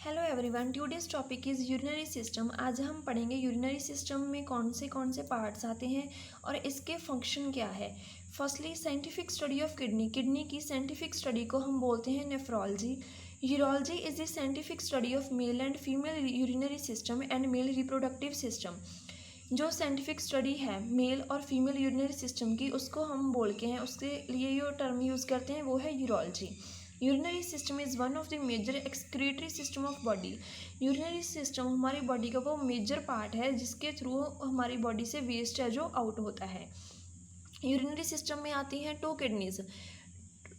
Hello everyone, today's topic is urinary system. आज हम पढ़ेंगे यूरिनरी सिस्टम में कौन से पार्ट्स आते हैं और इसके फंक्शन क्या है। Firstly scientific study of kidney. Kidney की साइंटिफिक स्टडी को हम बोलते हैं nephrology. Urology is the scientific study of male and female urinary system and male reproductive system. जो साइंटिफिक स्टडी है मेल और फीमेल यूरिनरी सिस्टम की, उसको हम बोल के हैं, उसके लिए जो टर्म यूज़ करते हैं वो है urology. Urinary system is one of the major excretory system of body. Urinary system हमारी बॉडी का वो मेजर पार्ट है जिसके थ्रू हमारी बॉडी से वेस्ट है जो आउट होता है। यूरिनरी सिस्टम में आती हैं टू किडनीज।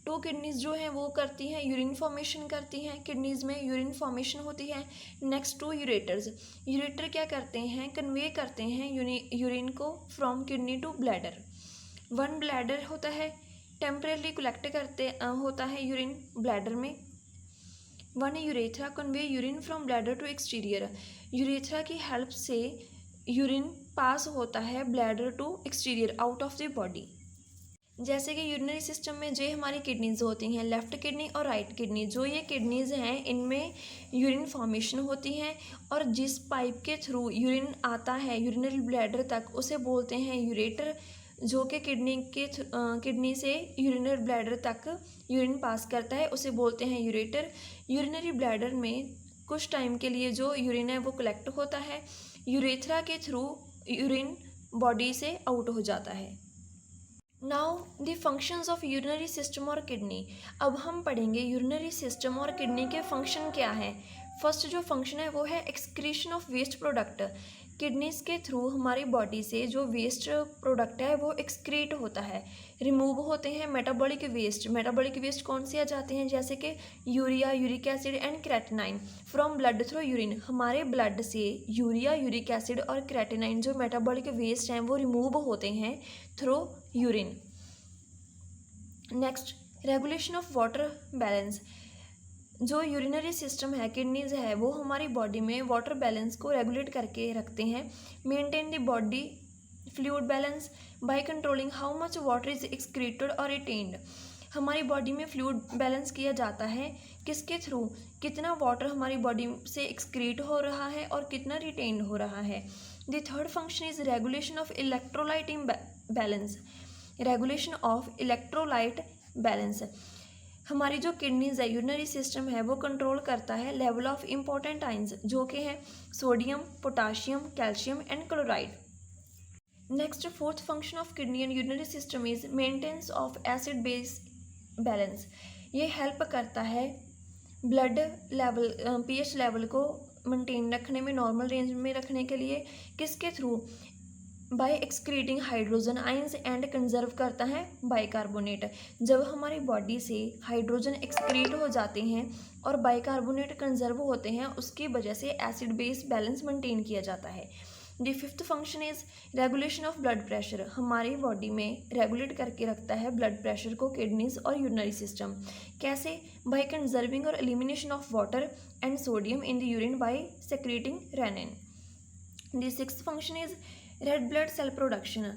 टू किडनीज जो हैं वो करती हैं यूरिन फॉर्मेशन करती हैं, किडनीज में यूरिन फॉर्मेशन होती है। Next to ureters. यूरेटर क्या करते हैं, कन्वे करते हैं यूरिन को from kidney to bladder. One bladder होता है, टेम्परेली कलेक्ट करते होता है यूरिन ब्लैडर में। One urethra convey urine from bladder to exterior. Urethra की हेल्प से यूरिन पास होता है bladder to exterior, out of the body. जैसे कि यूरिनरी सिस्टम में जो हमारी किडनीज होती हैं, लेफ़्ट किडनी और राइट किडनी, जो ये किडनीज हैं इनमें यूरिन फॉर्मेशन होती हैं और जिस पाइप के थ्रू यूरिन आता है यूरिनरी ब्लैडर तक उसे बोलते हैं यूरेटर। जो कि किडनी से यूरिनरी ब्लैडर तक यूरिन पास करता है उसे बोलते हैं यूरेटर। यूरिनरी ब्लैडर में कुछ टाइम के लिए जो यूरिन है वो कलेक्ट होता है, यूरेथ्रा के थ्रू यूरिन बॉडी से आउट हो जाता है। Now the functions of urinary system और किडनी। अब हम पढ़ेंगे यूरिनरी सिस्टम और किडनी के फंक्शन क्या है। फर्स्ट जो फंक्शन है वो है excretion of waste product. Kidneys के थ्रू हमारी बॉडी से जो वेस्ट प्रोडक्ट है वो एक्सक्रीट होता है, रिमूव होते हैं मेटाबॉलिक वेस्ट। मेटाबॉलिक वेस्ट कौन से आ जाते हैं, जैसे कि urea, uric acid and creatinine from blood through urine. हमारे ब्लड से यूरिया, यूरिक एसिड और क्रेटिनाइन जो मेटाबॉलिक वेस्ट हैं वो रिमूव होते हैं through urine. Next regulation of water balance. जो यूरिनरी सिस्टम है, किडनीज है, वो हमारी बॉडी में वाटर बैलेंस को रेगुलेट करके रखते हैं। Maintain the body fluid balance by controlling how much water is excreted और रिटेन्ड। हमारी बॉडी में फ्लूइड बैलेंस किया जाता है किसके थ्रू, कितना वाटर हमारी बॉडी से एक्सक्रीट हो रहा है और कितना रिटेन्ड हो रहा है। The third function is regulation of electrolyte balance. Regulation of electrolyte balance. हमारी जो किडनीज है, यूरिनरी सिस्टम है, वो कंट्रोल करता है लेवल ऑफ इम्पोर्टेंट आइंस जो कि हैं sodium, potassium, calcium and chloride. Next fourth function of kidney and urinary system is maintenance of acid base balance. ये हेल्प करता है ब्लड लेवल, पीएच लेवल को मेंटेन रखने में, नॉर्मल रेंज में रखने के लिए। किसके through, by excreting hydrogen ions and conserve करता है बाइकार्बोनेट। जब हमारी बॉडी से हाइड्रोजन एक्सक्रीट हो जाते हैं और बाइकार्बोनेट कंजर्व होते हैं, उसकी वजह से एसिड बेस बैलेंस मेंटेन किया जाता है। The fifth function is regulation of blood pressure. हमारी बॉडी में रेगुलेट करके रखता है ब्लड प्रेशर को किडनीज और यूरिनरी सिस्टम। कैसे, बाय कंजर्विंग और elimination of water and sodium in the urine by secreting renin. The sixth function is red blood cell production.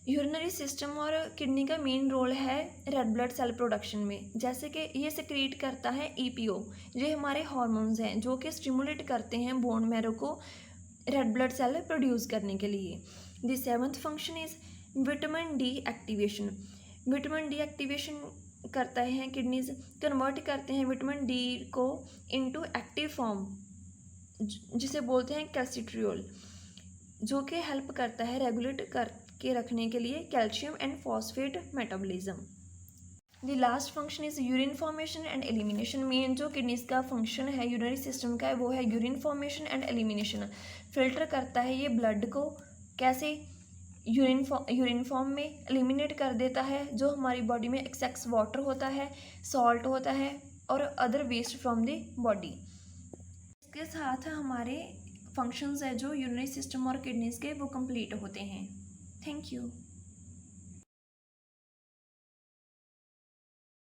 Urinary system और किडनी का मेन रोल है red blood cell production में। जैसे कि ये secret करता है ईपीओ, ये हमारे हार्मोन्स हैं जो कि स्टिमुलेट करते हैं बोन मैरो को रेड ब्लड सेल प्रोड्यूस करने के लिए। The seventh function is vitamin D activation. Vitamin D activation करता है किडनीज, कन्वर्ट करते हैं विटामिन डी को इनटू एक्टिव फॉर्म जिसे बोलते हैं कैल्सिट्रियोल, जो कि हेल्प करता है रेगुलेट करके रखने के लिए calcium and phosphate metabolism. The last function is urine formation and elimination. Main जो किडनीज का फंक्शन है यूरिनरी सिस्टम का है वो है urine formation and elimination. Filter करता है ये ब्लड को, कैसे, यूरिन फॉर्म में एलिमिनेट कर देता है जो हमारी बॉडी में एक्सेस वाटर होता है, सॉल्ट होता है और other waste from the body. इसके साथ हमारे फंक्शंस है जो यूरिनरी सिस्टम और किडनीज के वो कंप्लीट होते हैं। Thank you.